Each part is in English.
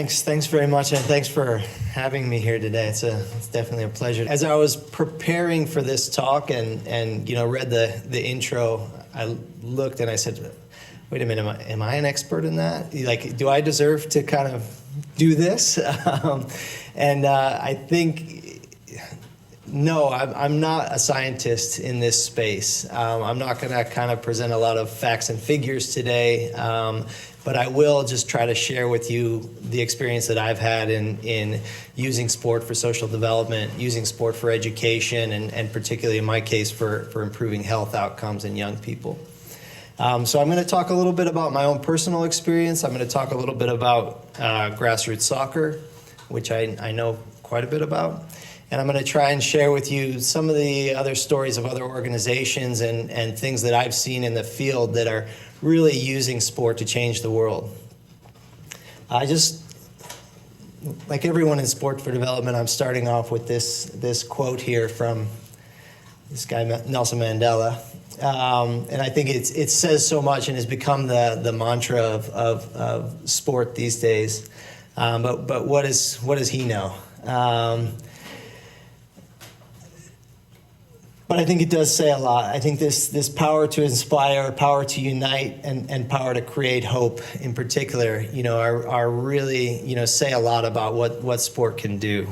Thanks very much, and thanks for having me here today. It's definitely a pleasure. As I was preparing for this talk and read the intro, I looked and I said, wait a minute, am I an expert in that? Like, do I deserve to kind of do this? I think, no, I'm not a scientist in this space. I'm not going to kind of present a lot of facts and figures today, but I will just try to share with you the experience that I've had in using sport for social development, using sport for education, and particularly in my case for improving health outcomes in young people. So I'm going to talk a little bit about my own personal experience. I'm going to talk a little bit about grassroots soccer, which I know quite a bit about. And I'm going to try and share with you some of the other stories of other organizations and things that I've seen in the field that are really using sport to change the world. Like everyone in sport for development, I'm starting off with this quote here from this guy, Nelson Mandela. And I think it says so much and has become the mantra of sport these days. But what does he know? But I think it does say a lot. I think this power to inspire, power to unite, and power to create hope in particular, are really, say a lot about what sport can do.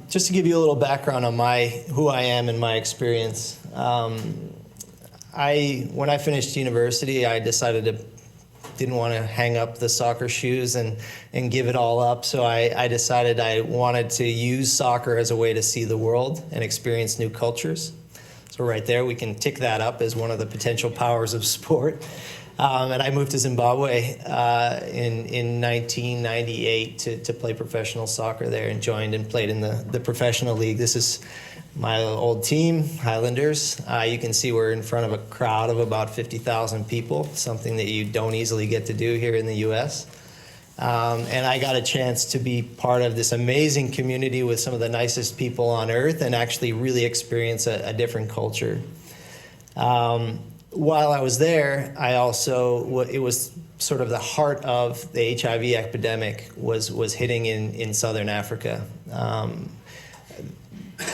Just to give you a little background on who I am and my experience. When I finished university, I didn't want to hang up the soccer shoes and give it all up. So I decided I wanted to use soccer as a way to see the world and experience new cultures. So right there, we can tick that up as one of the potential powers of sport. And I moved to Zimbabwe in 1998 to play professional soccer there, and joined and played in the professional league. This is my old team, Highlanders. You can see we're in front of a crowd of about 50,000 people, something that you don't easily get to do here in the U.S. And I got a chance to be part of this amazing community with some of the nicest people on earth and actually really experience a different culture. While I was there, it was sort of the heart of the HIV epidemic was hitting in Southern Africa.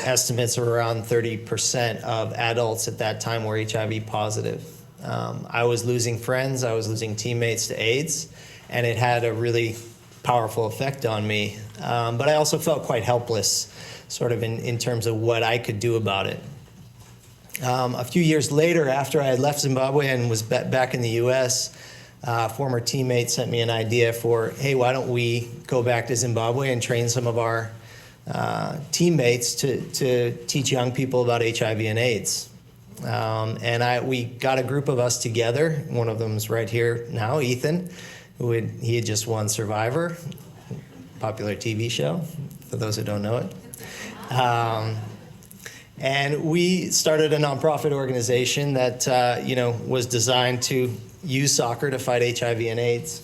Estimates are around 30% of adults at that time were HIV positive. I was losing friends, I was losing teammates to AIDS, and it had a really powerful effect on me. But I also felt quite helpless, sort of in terms of what I could do about it. A few years later, after I had left Zimbabwe and was back in the U.S., a former teammate sent me an idea for, hey, why don't we go back to Zimbabwe and train some of our teammates to teach young people about HIV and AIDS. We got a group of us together. One of them's right here now, Ethan, he had just won Survivor, popular TV show, for those who don't know it. And we started a nonprofit organization that was designed to use soccer to fight HIV and AIDS.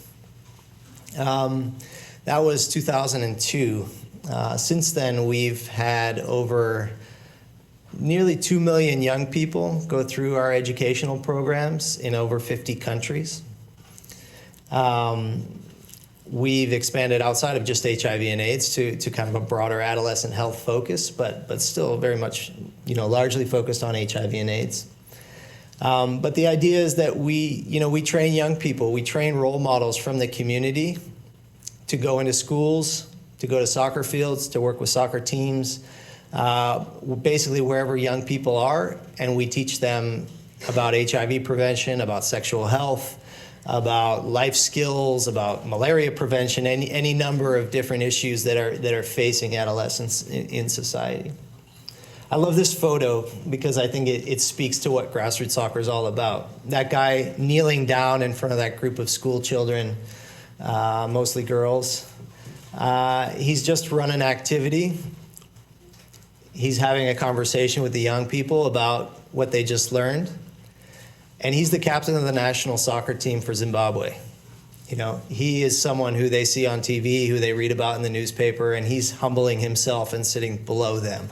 That was 2002. Since then, we've had over nearly 2 million young people go through our educational programs in over 50 countries. We've expanded outside of just HIV and AIDS to kind of a broader adolescent health focus, but still very much, largely focused on HIV and AIDS. But the idea is that we train young people, we train role models from the community to go into schools, to go to soccer fields, to work with soccer teams, basically wherever young people are, and we teach them about HIV prevention, about sexual health, about life skills, about malaria prevention, any number of different issues that are facing adolescents in society. I love this photo because I think it speaks to what grassroots soccer is all about. That guy kneeling down in front of that group of school children, mostly girls, he's just run an activity. He's having a conversation with the young people about what they just learned. And he's the captain of the national soccer team for Zimbabwe. He is someone who they see on TV, who they read about in the newspaper, and he's humbling himself and sitting below them,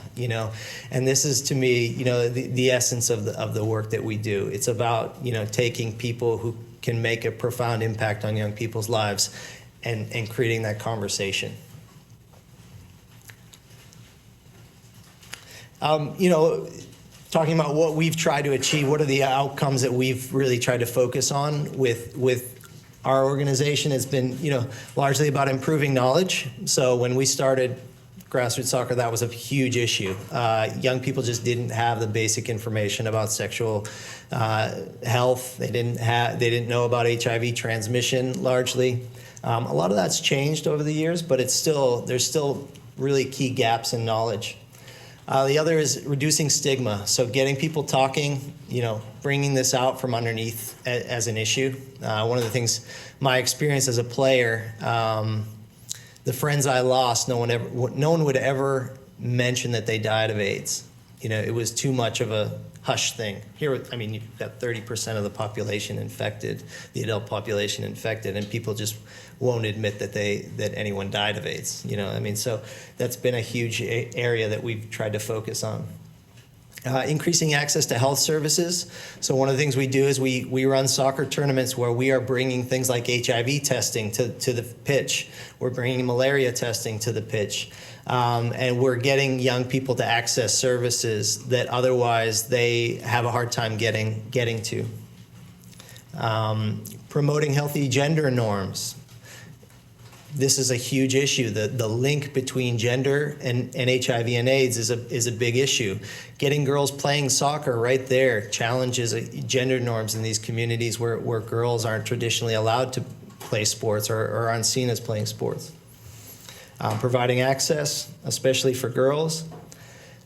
And this is, to me, the essence of the work that we do. It's about, taking people who can make a profound impact on young people's lives and creating that conversation. Talking about what we've tried to achieve, what are the outcomes that we've really tried to focus on with our organization has been, largely about improving knowledge. So when we started grassroots soccer, that was a huge issue. Young people just didn't have the basic information about sexual health. They didn't know about HIV transmission largely. A lot of that's changed over the years, but there's still really key gaps in knowledge. The other is reducing stigma. So getting people talking, bringing this out from underneath as an issue. One of the things, my experience as a player, the friends I lost, no one would ever mention that they died of AIDS. It was too much of a hush thing. Here, you've got 30% of the population infected, the adult population infected, and people just won't admit that anyone died of AIDS. So that's been a huge area that we've tried to focus on. Increasing access to health services. So one of the things we do is we run soccer tournaments where we are bringing things like HIV testing to the pitch. We're bringing malaria testing to the pitch. And we're getting young people to access services that otherwise they have a hard time getting to. Promoting healthy gender norms. This is a huge issue. The link between gender and HIV and AIDS is a big issue. Getting girls playing soccer right there challenges gender norms in these communities where girls aren't traditionally allowed to play sports or aren't seen as playing sports. Providing access, especially for girls.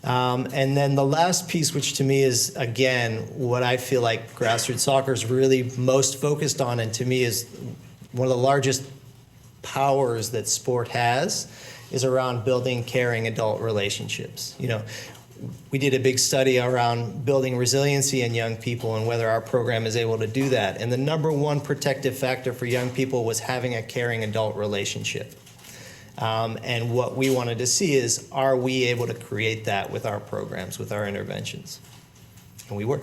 And then the last piece, which to me is, again, what I feel like grassroots soccer is really most focused on, and to me is one of the largest powers that sport has, is around building caring adult relationships. We did a big study around building resiliency in young people and whether our program is able to do that. And the number one protective factor for young people was having a caring adult relationship. And what we wanted to see is, are we able to create that with our programs, with our interventions? And we were.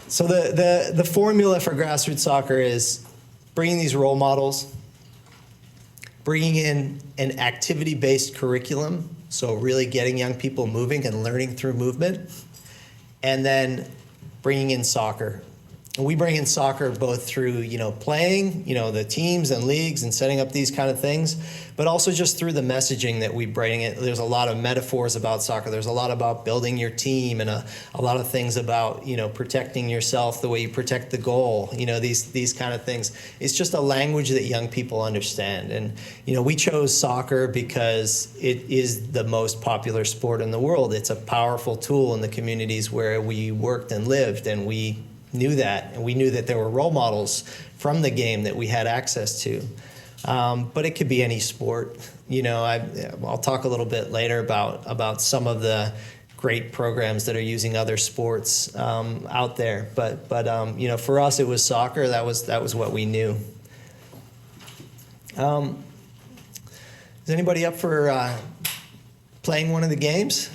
So the formula for grassroots soccer is bringing these role models, bringing in an activity-based curriculum, so really getting young people moving and learning through movement, and then bringing in soccer. And we bring in soccer both through, playing, the teams and leagues and setting up these kind of things, but also just through the messaging that we bring it. There's a lot of metaphors about soccer. There's a lot about building your team and a lot of things about, protecting yourself the way you protect the goal, these kind of things. It's just a language that young people understand. And, we chose soccer because it is the most popular sport in the world. It's a powerful tool in the communities where we worked and lived, and we knew that, and we knew that there were role models from the game that we had access to. But it could be any sport. I'll talk a little bit later about some of the great programs that are using other sports out there. But for us, it was soccer. That was what we knew. Is anybody up for playing one of the games?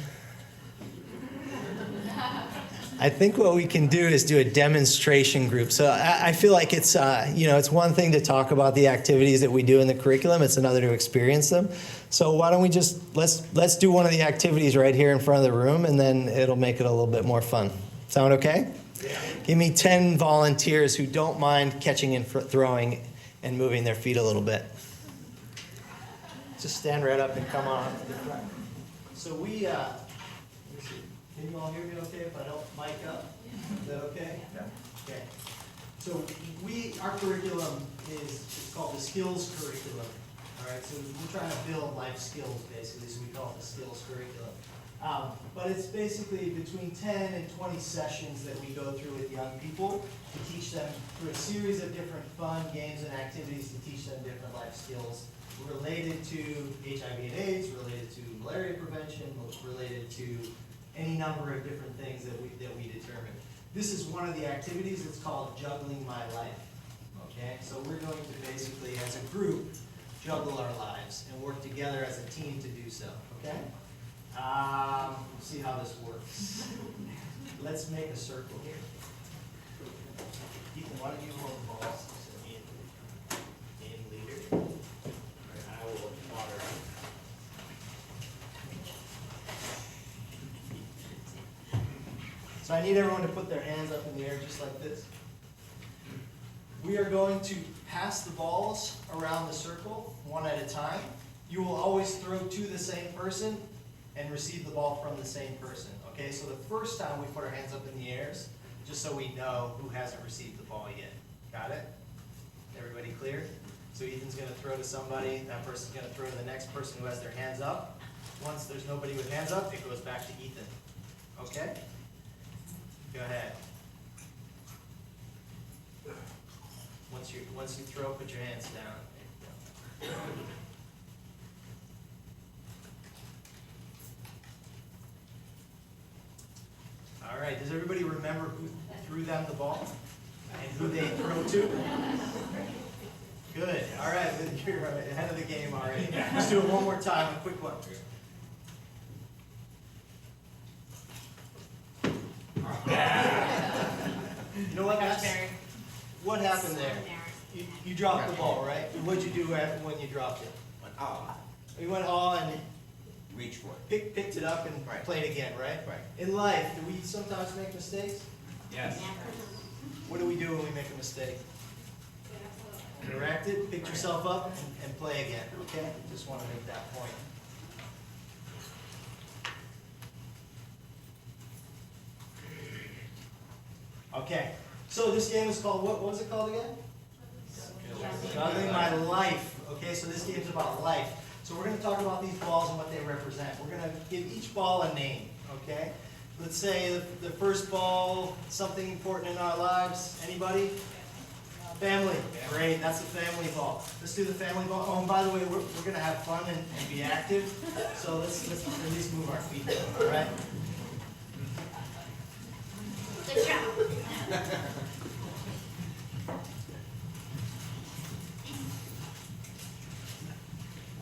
I think what we can do is do a demonstration group. So I feel like it's it's one thing to talk about the activities that we do in the curriculum. It's another to experience them. So why don't we just let's do one of the activities right here in front of the room, and then it'll make it a little bit more fun. Sound okay? Yeah. Give me 10 volunteers who don't mind catching and throwing and moving their feet a little bit. Just stand right up and come on up to the front. So we. Can you all hear me okay if I don't mic up? Is that okay? Yeah. Okay. So our curriculum is called the skills curriculum. All right, so we're trying to build life skills basically, so we call it the skills curriculum. But it's basically between 10 and 20 sessions that we go through with young people to teach them through a series of different fun games and activities to teach them different life skills related to HIV and AIDS, related to malaria prevention, related to any number of different things that we determine. This is one of the activities that's called Juggling My Life. Okay, so we're going to basically, as a group, juggle our lives and work together as a team to do so. Okay? Let's see how this works. Let's make a circle here. Ethan, why don't you hold the balls? In leader. I will water. So I need everyone to put their hands up in the air just like this. We are going to pass the balls around the circle one at a time. You will always throw to the same person and receive the ball from the same person. Okay, so the first time we put our hands up in the air, just so we know who hasn't received the ball yet. Got it? Everybody clear? So Ethan's going to throw to somebody, that person's going to throw to the next person who has their hands up. Once there's nobody with hands up, it goes back to Ethan. Okay? Go ahead. Once you throw, put your hands down. All right, does everybody remember who threw them the ball and who they throw to? Good, all right, you're ahead of the game already. Let's do it one more time, a quick one. You know what, guys? What happened there? You dropped the ball, right? What'd you do when you dropped it? You went and Reach for it. picked it up and played again, right? Right. In life, do we sometimes make mistakes? Yes. What do we do when we make a mistake? Correct it, pick yourself up, and play again, okay? Just want to make that point. Okay, so this game is called, what was it called again? Juggling My Life. Okay, so this game's about life. So we're going to talk about these balls and what they represent. We're going to give each ball a name, okay? Let's say the first ball, something important in our lives. Anybody? Family. Great, that's the family ball. Let's do the family ball. Oh, and by the way, we're going to have fun and be active. So let's at least move our feet, all right? Good job.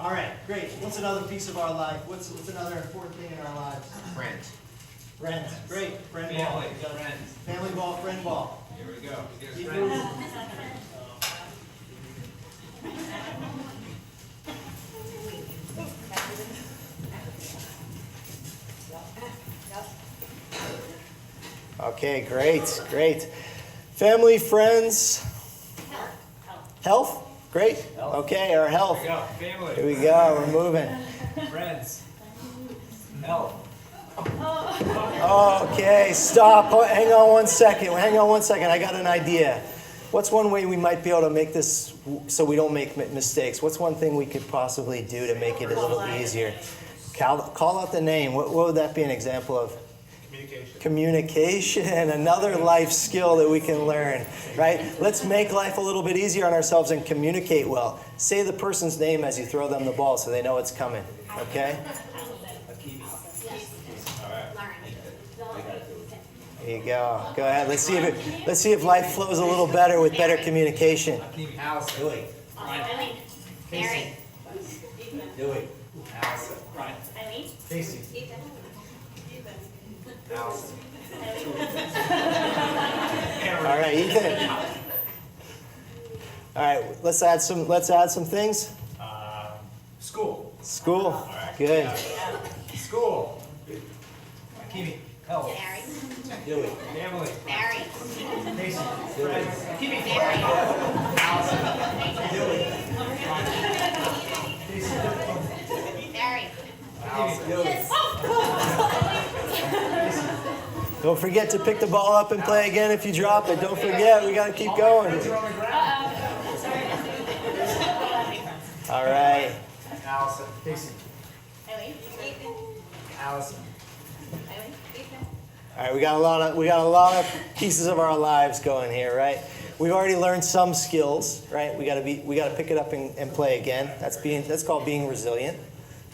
All right, great. What's another piece of our life? What's another important thing in our lives? Friends. Friends. Great. Friend ball. Family. Friends. Family ball, friend ball. Here we go. Keep Friends. moving. Okay, great, great. Family, friends, health? Great. Okay, our health. Here we go. Family. Here we go, we're moving. Friends. Health. Okay, stop. Hang on one second. Hang on one second. I got an idea. What's one way we might be able to make this so we don't make mistakes? What's one thing we could possibly do to make it a little easier? Call out the name. What would that be an example of? Communication, another life skill that we can learn, right? Let's make life a little bit easier on ourselves and communicate well. Say the person's name as you throw them the ball so they know it's coming, okay? There you go. Go ahead. Let's see if life flows a little better with better communication. Allison. Do it. Eileen. Mary. Do it. Allison. Ryan. Eileen. Casey. Ethan. Allison. All right, Ethan. All right, let's add some things. School. School. right. Good. School. Kimi. Health. Mary. Do it. Family. Mary. Casey. Friends. Kimi. Mary. Allison. Do it. Mary. Allison. Do it. Don't forget to pick the ball up and play again if you drop it. Don't forget, we got to keep going. All right. Allison. Casey. Eileen. Ethan. Allison. Eileen. Ethan. All right, we got a lot of pieces of our lives going here, right? We've already learned some skills, right? We got to pick it up and play again. That's called being resilient.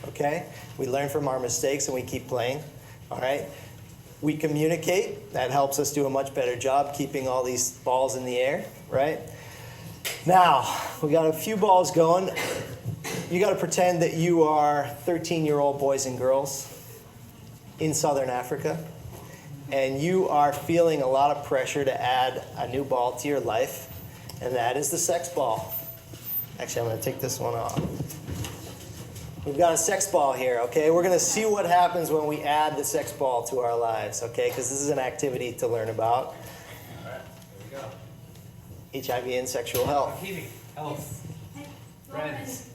Okay? We learn from our mistakes and we keep playing. All right? We communicate. That helps us do a much better job keeping all these balls in the air, right? Now, we got a few balls going. You got to pretend that you are 13-year-old boys and girls in Southern Africa, and you are feeling a lot of pressure to add a new ball to your life, and that is the sex ball. Actually, I'm going to take this one off. We've got a sex ball here, okay? We're going to see what happens when we add the sex ball to our lives, okay? Because this is an activity to learn about. All right, here we go. HIV and sexual health. Heating, health, friends.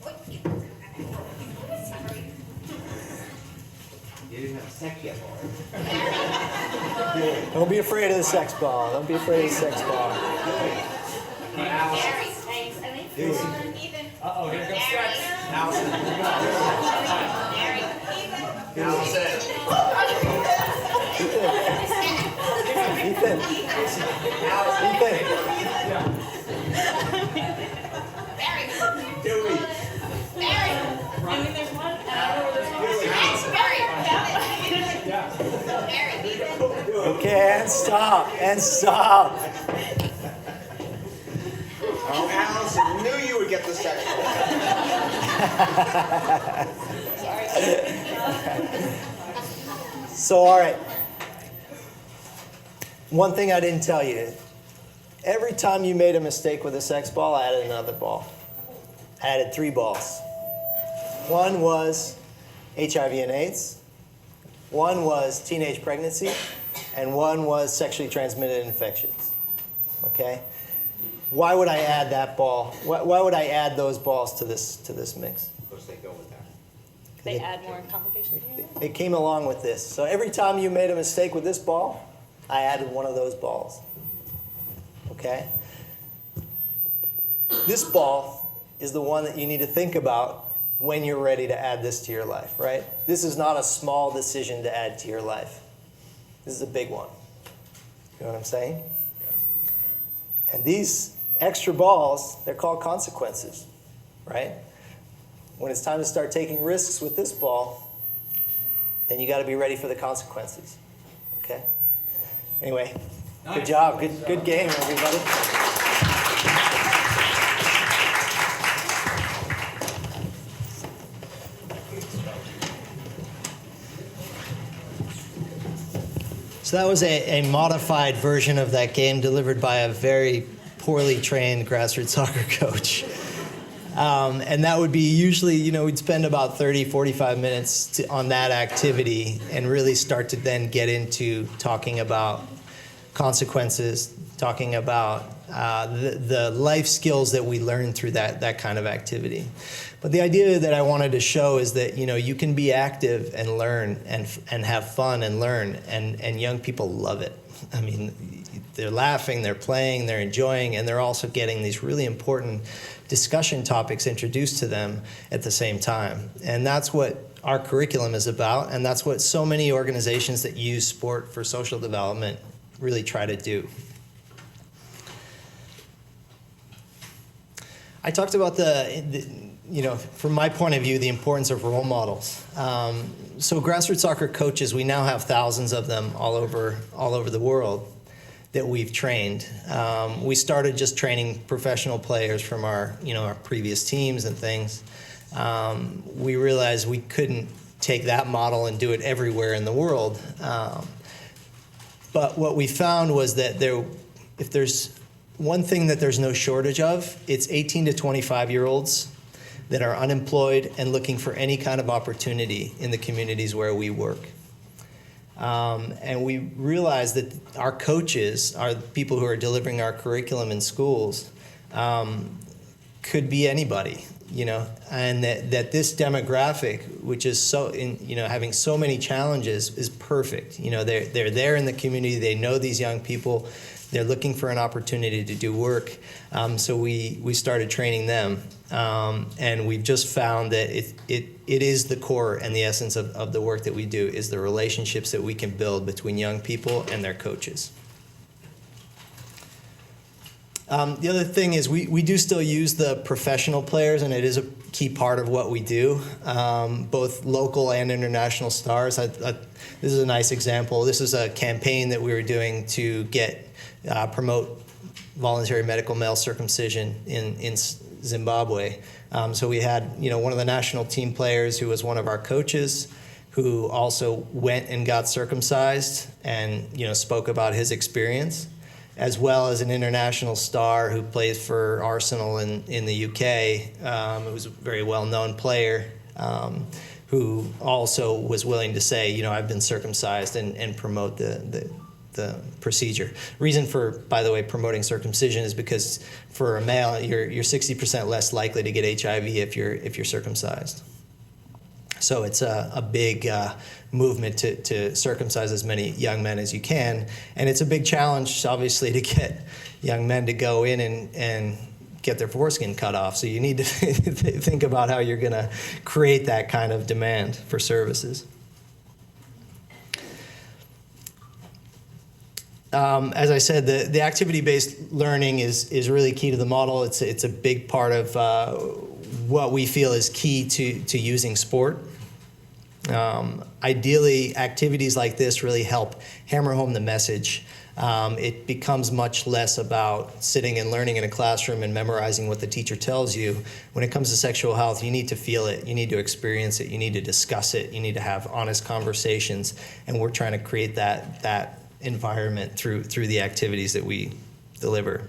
You didn't have sex yet, Don't be afraid of the sex ball. Don't be afraid of the sex ball. Allison. Gary, thanks. Eileen. Ethan. Uh-oh, here comes Gary. sex. Allison, here we go. Gary. Ethan. Allison. Ethan. Barry. Dewey. Barry. I mean, there's one. Barry. Ethan. Okay, and stop. And stop. Oh, Allison, knew you would get the sex ball. So, all right. One thing I didn't tell you. Every time you made a mistake with a sex ball, I added another ball. I added 3 balls. One was HIV and AIDS. One was teenage pregnancy. And one was sexually transmitted infections. Okay? Why would I add that ball? Why would I add those balls to this mix? Because they go with that. They add more complications. It came along with this. So every time you made a mistake with this ball, I added one of those balls. Okay? This ball is the one that you need to think about when you're ready to add this to your life, right? This is not a small decision to add to your life. This is a big one. You know what I'm saying? And these extra balls, they're called consequences, right? When it's time to start taking risks with this ball, then you got to be ready for the consequences, okay? Anyway, good Nice. job. Good game, everybody. So that was a modified version of that game delivered by a very poorly trained grassroots soccer coach. And that would be usually, we'd spend about 30, 45 minutes on that activity and really start to then get into talking about consequences, talking about the life skills that we learn through that kind of activity. But the idea that I wanted to show is that, you can be active and learn and have fun and learn, and young people love it. I mean, they're laughing, they're playing, they're enjoying, and they're also getting these really important discussion topics introduced to them at the same time. And that's what our curriculum is about, and that's what so many organizations that use sport for social development really try to do. I talked about from my point of view, the importance of role models. So grassroots soccer coaches, we now have thousands of them all over the world that we've trained. We started just training professional players from our previous teams and things. We realized we couldn't take that model and do it everywhere in the world. But what we found was that if there's one thing that there's no shortage of, it's 18 to 25-year-olds that are unemployed and looking for any kind of opportunity in the communities where we work. And we realized that our coaches, are the people who are delivering our curriculum in schools, could be anybody, and that this demographic, which is having so many challenges, is perfect. They're there in the community. They know these young people. They're looking for an opportunity to do work. So we started training them. And we've just found that it is the core and the essence of the work that we do, is the relationships that we can build between young people and their coaches. The other thing is we do still use the professional players, and it is key part of what we do, both local and international stars. This is a nice example. This is a campaign that we were doing to promote voluntary medical male circumcision in Zimbabwe. So we had, one of the national team players who was one of our coaches, who also went and got circumcised and, spoke about his experience, as well as an international star who plays for Arsenal in the UK, who's a very well-known player, who also was willing to say, I've been circumcised and promote the procedure. Reason for, by the way, promoting circumcision is because for a male, you're 60% less likely to get HIV if you're circumcised. So it's a big movement to circumcise as many young men as you can. And it's a big challenge, obviously, to get young men to go in and get their foreskin cut off. So you need to think about how you're going to create that kind of demand for services. As I said, the activity-based learning is really key to the model. It's a big part of what we feel is key to using sport. Ideally, activities like this really help hammer home the message. It becomes much less about sitting and learning in a classroom and memorizing what the teacher tells you. When it comes to sexual health, you need to feel it, you need to experience it, you need to discuss it, you need to have honest conversations, and we're trying to create that environment through the activities that we deliver.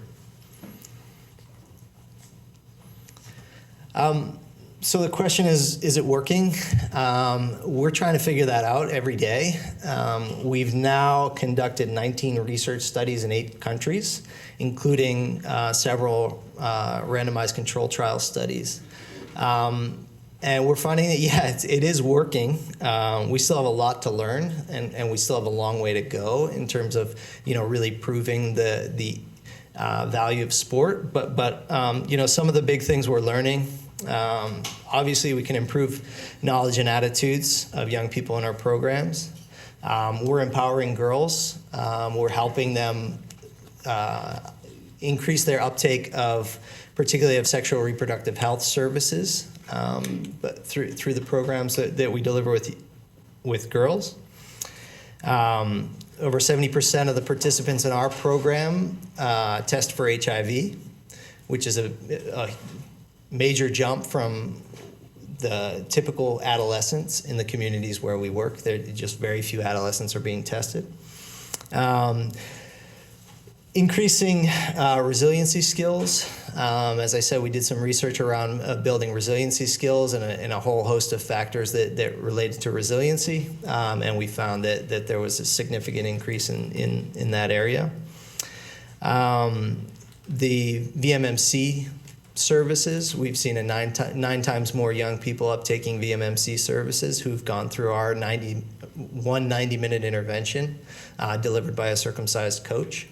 So the question is it working? We're trying to figure that out every day. We've now conducted 19 research studies in 8 countries, including several randomized control trial studies. And we're finding that, it is working. We still have a lot to learn, and we still have a long way to go in terms of, really proving the value of sport. But some of the big things we're learning. Obviously, we can improve knowledge and attitudes of young people in our programs. We're empowering girls. We're helping them increase their uptake particularly of sexual reproductive health services, but through the programs that we deliver with girls. Over 70% of the participants in our program test for HIV, which is a major jump from the typical adolescents in the communities where we work. There just very few adolescents are being tested. Increasing resiliency skills. As I said, we did some research around building resiliency skills and a whole host of factors that related to resiliency, and we found that there was a significant increase in that area. The VMMC services, we've seen 9 times more young people uptaking VMMC services who've gone through our 90-minute intervention delivered by a circumcised coach.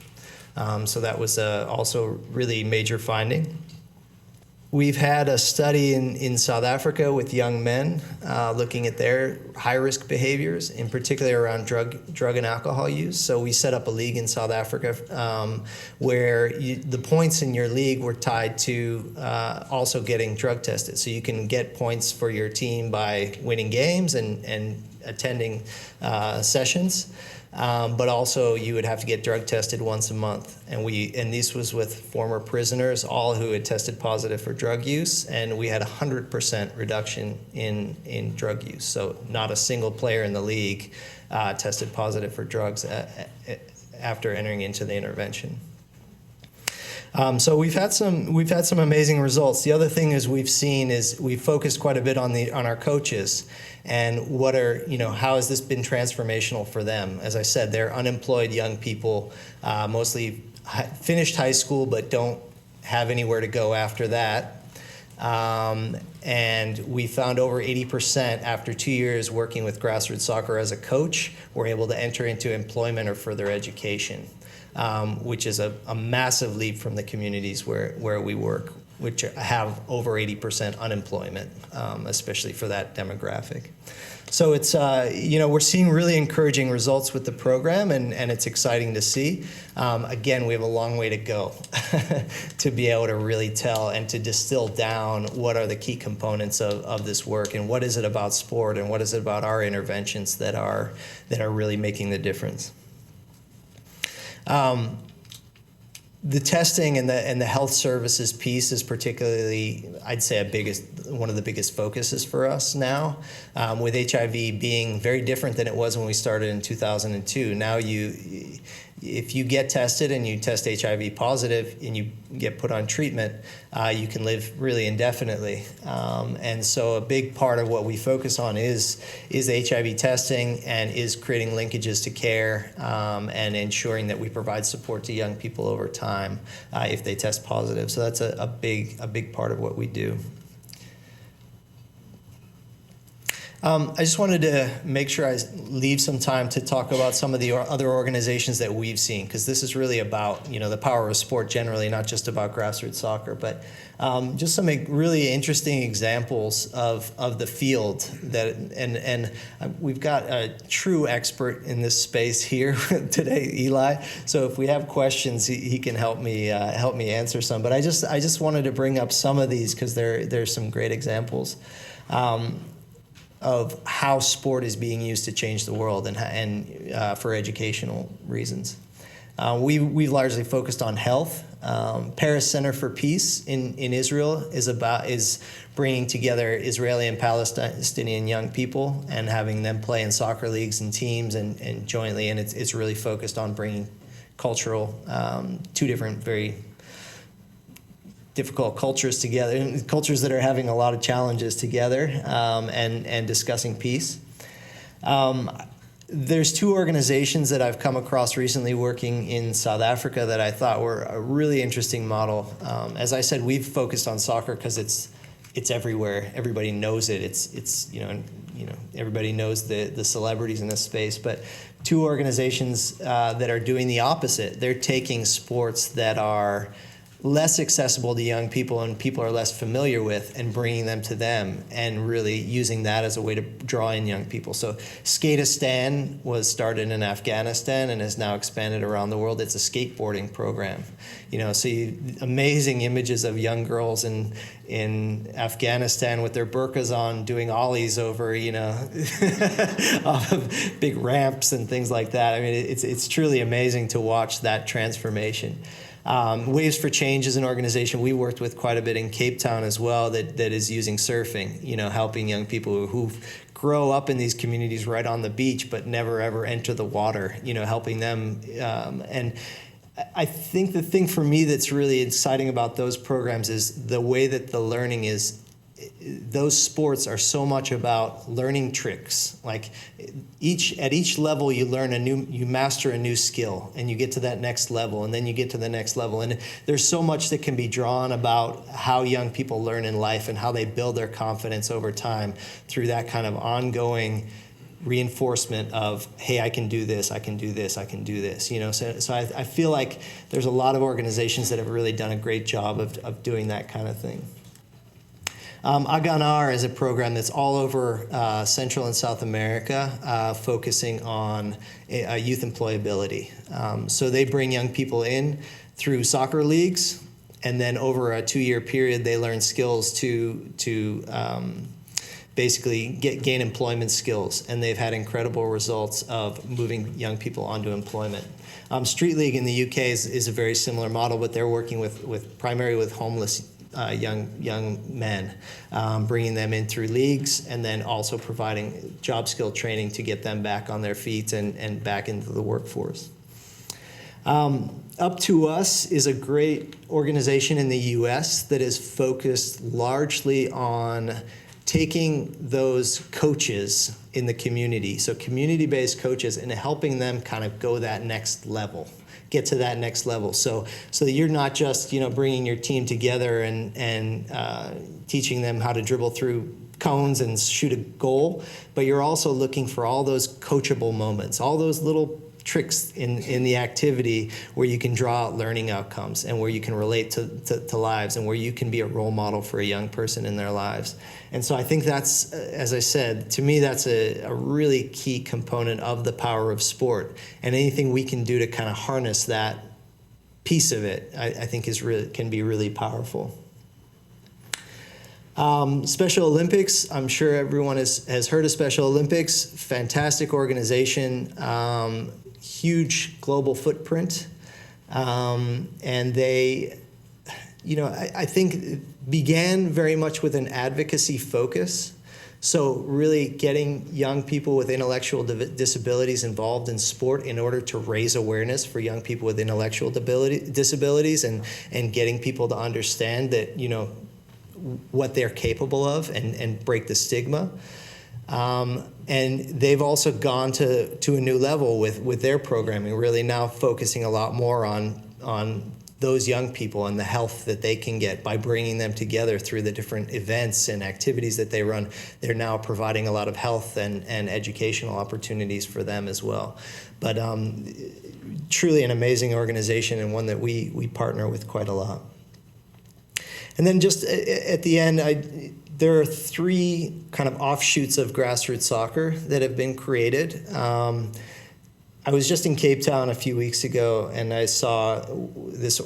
So that was also really major finding. We've had a study in South Africa with young men looking at their high-risk behaviors, in particular around drug and alcohol use. So we set up a league in South Africa where the points in your league were tied to also getting drug tested. So you can get points for your team by winning games and attending sessions. But also you would have to get drug tested once a month. And this was with former prisoners, all who had tested positive for drug use, and we had 100% reduction in drug use. So not a single player in the league tested positive for drugs after entering into the intervention. So we've had some amazing results. The other thing we've focused quite a bit on our coaches and how has this been transformational for them? As I said, they're unemployed young people, mostly finished high school but don't have anywhere to go after that. And we found over 80% after 2 years working with grassroots soccer as a coach were able to enter into employment or further education. Which is a massive leap from the communities where we work. which have over 80% unemployment, especially for that demographic. So it's, we're seeing really encouraging results with the program, and it's exciting to see. Again, we have a long way to go to be able to really tell and to distill down what are the key components of this work, and what is it about sport, and what is it about our interventions that are really making the difference. The testing and the health services piece is particularly, I'd say, one of the biggest focuses for us now, with HIV being very different than it was when we started in 2002. Now if you get tested and you test HIV positive and you get put on treatment, you can live really indefinitely. And so a big part of what we focus on is HIV testing, and is creating linkages to care, and ensuring that we provide support to young people over time if they test positive. So that's a big part of what we do. I just wanted to make sure I leave some time to talk about some of the other organizations that we've seen, because this is really about the power of sport generally, not just about grassroots soccer, but just some really interesting examples of the field and we've got a true expert in this space here today, Eli. So if we have questions, he can help me answer some. But I just wanted to bring up some of these because there's some great examples of how sport is being used to change the world and for educational reasons. We've largely focused on health. Paris Center for Peace in Israel is bringing together Israeli and Palestinian young people and having them play in soccer leagues and teams and jointly, and it's really focused on bringing cultural, two different very difficult cultures together, cultures that are having a lot of challenges together, and discussing peace. There's two organizations that I've come across recently working in South Africa that I thought were a really interesting model. As I said, we've focused on soccer because it's everywhere. Everybody knows it. It's everybody knows the celebrities in this space. But two organizations that are doing the opposite. They're taking sports that are less accessible to young people and people are less familiar with, and bringing them to them and really using that as a way to draw in young people. So Skateistan was started in Afghanistan and has now expanded around the world. It's a skateboarding program. Amazing images of young girls in Afghanistan with their burqas on doing ollies over, off of big ramps and things like that. I mean, it's truly amazing to watch that transformation. Waves for Change is an organization we worked with quite a bit in Cape Town as well that is using surfing, helping young people who grow up in these communities right on the beach but never ever enter the water, helping them. And I think the thing for me that's really exciting about those programs is the way that the learning is. Those sports are so much about learning tricks. Like at each level, you master a new skill, and you get to that next level, and then you get to the next level. And there's so much that can be drawn about how young people learn in life and how they build their confidence over time through that kind of ongoing reinforcement of, hey, I can do this, I can do this, I can do this. So I feel like there's a lot of organizations that have really done a great job of doing that kind of thing. Aganar is a program that's all over Central and South America, focusing on youth employability. So they bring young people in through soccer leagues, and then over a 2-year period, they learn skills to basically gain employment skills, and they've had incredible results of moving young people onto employment. Street League in the UK is a very similar model, but they're working primarily with homeless young men, bringing them in through leagues, and then also providing job skill training to get them back on their feet and back into the workforce. Up to Us is a great organization in the U.S. that is focused largely on taking those coaches in the community, so community-based coaches, and helping them kind of go that next level. Get to that next level, so that you're not just bringing your team together and teaching them how to dribble through cones and shoot a goal, but you're also looking for all those coachable moments, all those little tricks in the activity where you can draw out learning outcomes and where you can relate to lives and where you can be a role model for a young person in their lives. And so I think that's, as I said, to me, that's a really key component of the power of sport. And anything we can do to kind of harness that piece of it, I think can be really powerful. Special Olympics, I'm sure everyone has heard of Special Olympics. Fantastic organization, huge global footprint. And they, I think began very much with an advocacy focus. So really getting young people with intellectual disabilities involved in sport in order to raise awareness for young people with intellectual disabilities and getting people to understand that, what they're capable of and break the stigma. And they've also gone to a new level with their programming, really now focusing a lot more on those young people and the health that they can get by bringing them together through the different events and activities that they run. They're now providing a lot of health and educational opportunities for them as well. But truly an amazing organization and one that we partner with quite a lot. And then just at the end, there are 3 kind of offshoots of grassroots soccer that have been created. I was just in Cape Town a few weeks ago, and I saw this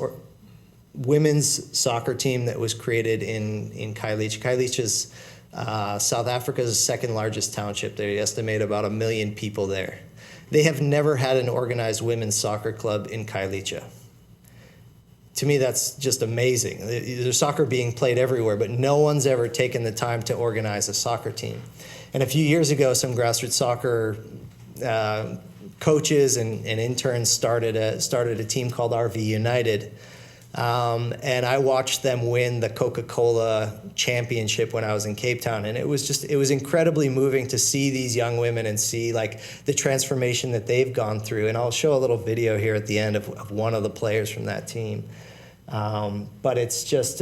women's soccer team that was created in Khayelitsha. Khayelitsha is South Africa's second largest township. They estimate about 1 million people there. They have never had an organized women's soccer club in Khayelitsha. To me, that's just amazing. There's soccer being played everywhere, but no one's ever taken the time to organize a soccer team. And a few years ago, some grassroots soccer coaches and interns started a team called RV United. And I watched them win the Coca-Cola championship when I was in Cape Town. And it was incredibly moving to see these young women and see like the transformation that they've gone through. And I'll show a little video here at the end of one of the players from that team. But it's just,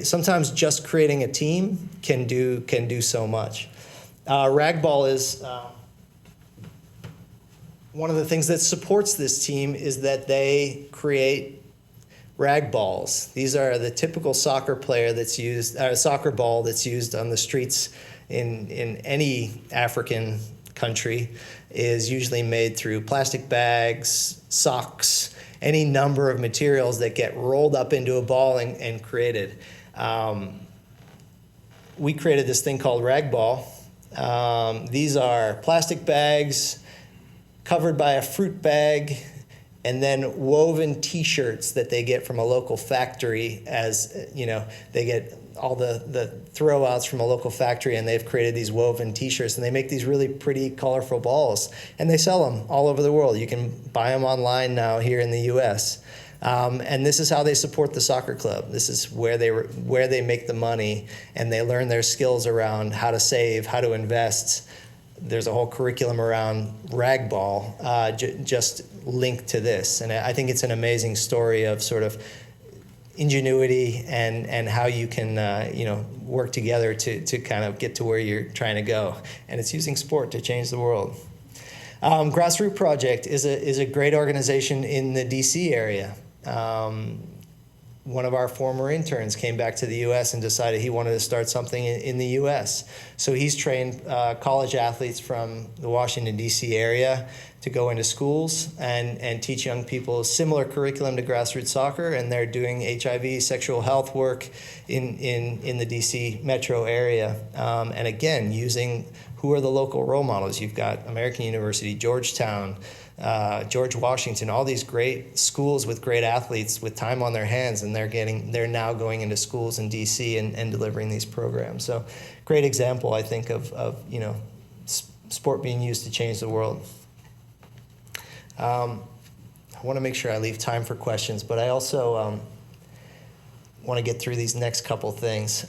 sometimes just creating a team can do so much. Ragball is, one of the things that supports this team is that they create rag balls. These are the typical soccer ball that's used on the streets in any African country is usually made through plastic bags, socks, any number of materials that get rolled up into a ball and created. We created this thing called rag ball. These are plastic bags covered by a fruit bag, and then woven T-shirts that they get from a local factory. As they get all the throwouts from a local factory, and they've created these woven T-shirts, and they make these really pretty, colorful balls, and they sell them all over the world. You can buy them online now here in the U.S. And this is how they support the soccer club. This is where they make the money, and they learn their skills around how to save, how to invest. There's a whole curriculum around ragball just linked to this. And I think it's an amazing story of sort of ingenuity and how you can work together to kind of get to where you're trying to go. And it's using sport to change the world. Grassroots Project is a great organization in the DC area. One of our former interns came back to the U.S. and decided he wanted to start something in the U.S. So he's trained college athletes from the Washington, D.C. area to go into schools and teach young people a similar curriculum to grassroots soccer, and they're doing HIV, sexual health work in the D.C. metro area. And again, using who are the local role models. You've got American University, Georgetown, George Washington, all these great schools with great athletes with time on their hands, and they're now going into schools in DC and delivering these programs. So great example, I think, of sport being used to change the world. I want to make sure I leave time for questions, but I also want to get through these next couple things.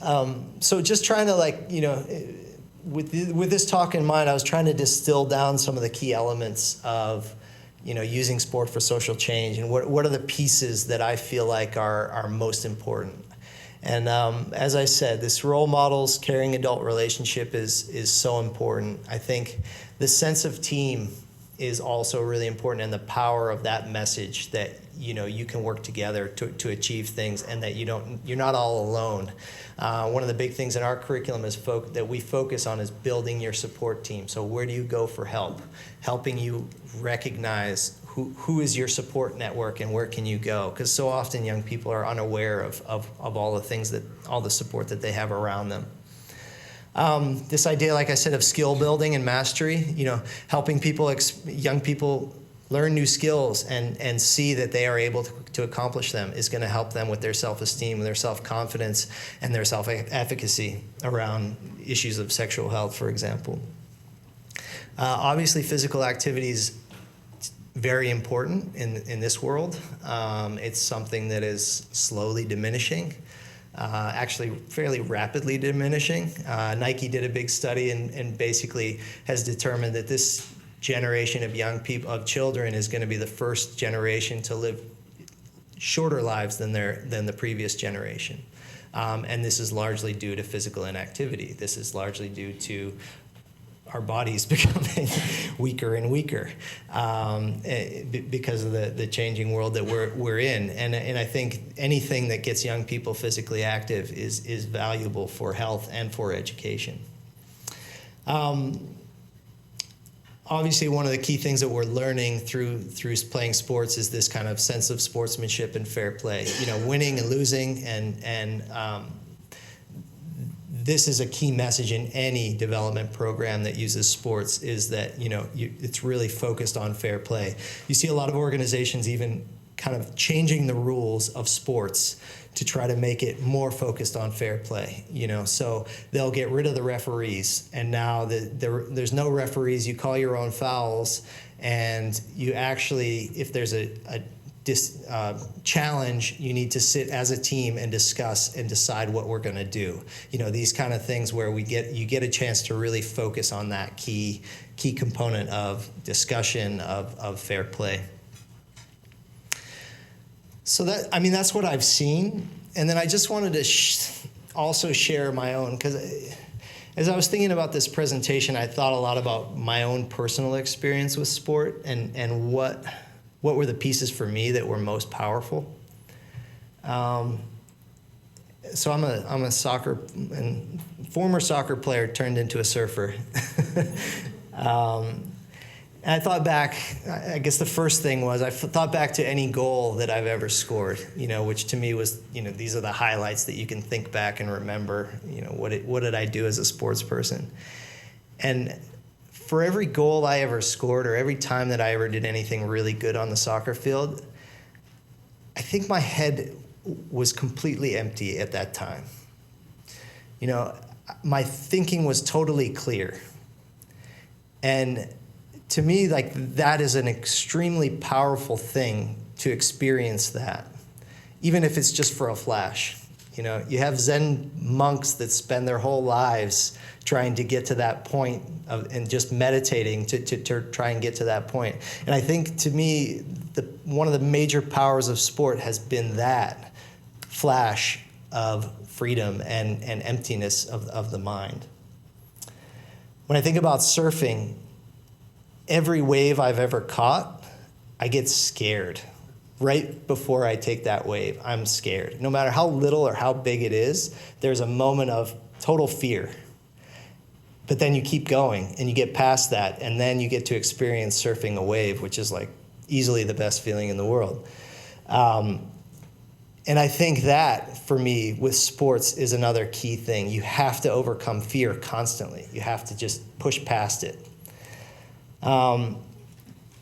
So just trying to with this talk in mind, I was trying to distill down some of the key elements of using sport for social change, and what are the pieces that I feel like are most important. And as I said, this role models, caring adult relationship is so important. I think the sense of team is also really important, and the power of that message that you can work together to achieve things, and that you're not all alone. One of the big things in our curriculum is that we focus on is building your support team. So where do you go for help? Helping you recognize who is your support network and where can you go? Because so often young people are unaware of all the things all the support that they have around them. This idea, like I said, of skill building and mastery, helping young people learn new skills and see that they are able to accomplish them is going to help them with their self-esteem, their self-confidence, and their self-efficacy around issues of sexual health, for example. Obviously, physical activity is very important in this world. It's something that is slowly diminishing. Actually fairly rapidly diminishing. Nike did a big study and basically has determined that this generation of young people, of children, is going to be the first generation to live shorter lives than the previous generation. And this is largely due to physical inactivity. This is largely due to our bodies becoming weaker and weaker because of the changing world that we're in. And I think anything that gets young people physically active is valuable for health and for education. Obviously, one of the key things that we're learning through playing sports is this kind of sense of sportsmanship and fair play. Winning and losing, and this is a key message in any development program that uses sports, is that it's really focused on fair play. You see a lot of organizations even kind of changing the rules of sports to try to make it more focused on fair play. So they'll get rid of the referees, and now there's no referees. You call your own fouls, and you actually, if there's a challenge, you need to sit as a team and discuss and decide what we're going to do. These kind of things where you get a chance to really focus on that key component of discussion of fair play. So that's what I've seen. And then I just wanted to also share my own, because as I was thinking about this presentation, I thought a lot about my own personal experience with sport and what were the pieces for me that were most powerful. So I'm a soccer and former soccer player turned into a surfer. And I thought back, I guess the first thing was I thought back to any goal that I've ever scored, which to me was, these are the highlights that you can think back and remember, what did I do as a sports person? And for every goal I ever scored, or every time that I ever did anything really good on the soccer field, I think my head was completely empty at that time. My thinking was totally clear. And to me, that is an extremely powerful thing to experience that, even if it's just for a flash. You have Zen monks that spend their whole lives trying to get to that point and just meditating to try and get to that point. And I think, to me, one of the major powers of sport has been that flash of freedom and emptiness of the mind. When I think about surfing, every wave I've ever caught, I get scared. Right before I take that wave, I'm scared. No matter how little or how big it is, there's a moment of total fear. But then you keep going and you get past that, and then you get to experience surfing a wave, which is easily the best feeling in the world. And I think that, for me, with sports is another key thing. You have to overcome fear constantly. You have to just push past it.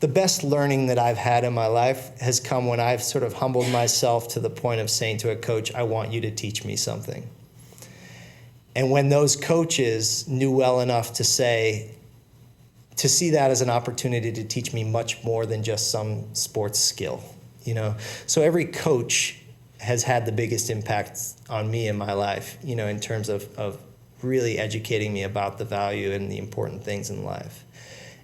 The best learning that I've had in my life has come when I've sort of humbled myself to the point of saying to a coach, I want you to teach me something. And when those coaches knew well enough to see that as an opportunity to teach me much more than just some sports skill, So every coach has had the biggest impact on me in my life, in terms of really educating me about the value and the important things in life.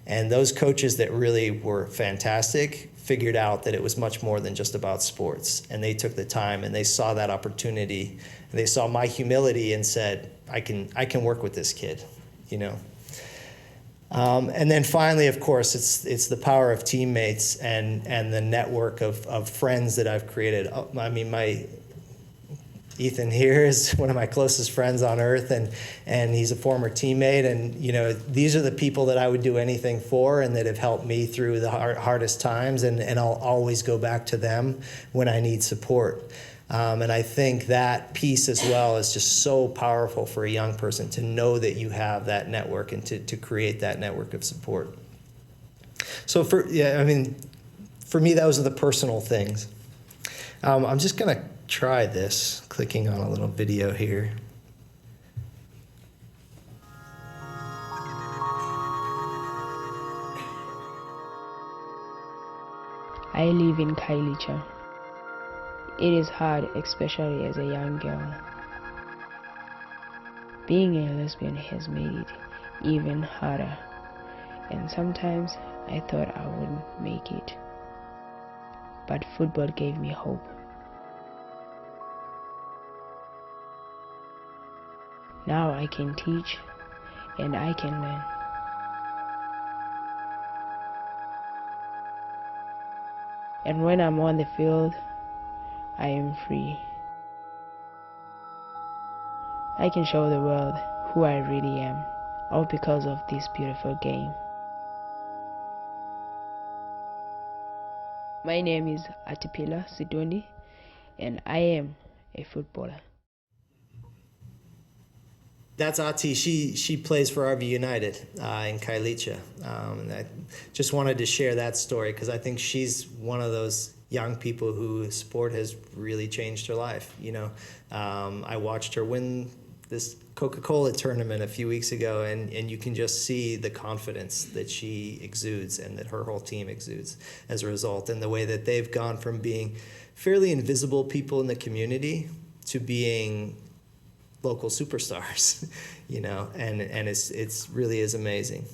And those coaches that really were fantastic figured out that it was much more than just about sports. And they took the time and they saw that opportunity. And they saw my humility and said, I can work with this kid, you know. And then finally, of course, it's the power of teammates and the network of friends that I've created. I mean, Ethan here is one of my closest friends on earth, and he's a former teammate. And, you know, these are the people that I would do anything for and that have helped me through the hardest times, and I'll always go back to them when I need support. And I think that piece as well is just so powerful for a young person to know that you have that network and to create that network of support. So for me, those are the personal things. I'm just going to try this, clicking on a little video here. I live in Kailicha. It is hard, especially as a young girl. Being a lesbian has made it even harder, and sometimes I thought I wouldn't make it. But football gave me hope. Now I can teach and I can learn. And when I'm on the field, I am free. I can show the world who I really am, all because of this beautiful game. My name is Atipila Sidondi, and I am a footballer. That's Ati. She plays for RV United in Kailicha. And I just wanted to share that story because I think she's one of those young people who sport has really changed her life. You know, I watched her win this Coca-Cola tournament a few weeks ago, and you can just see the confidence that she exudes and that her whole team exudes as a result, and the way that they've gone from being fairly invisible people in the community to being local superstars, you know, and it's really is amazing.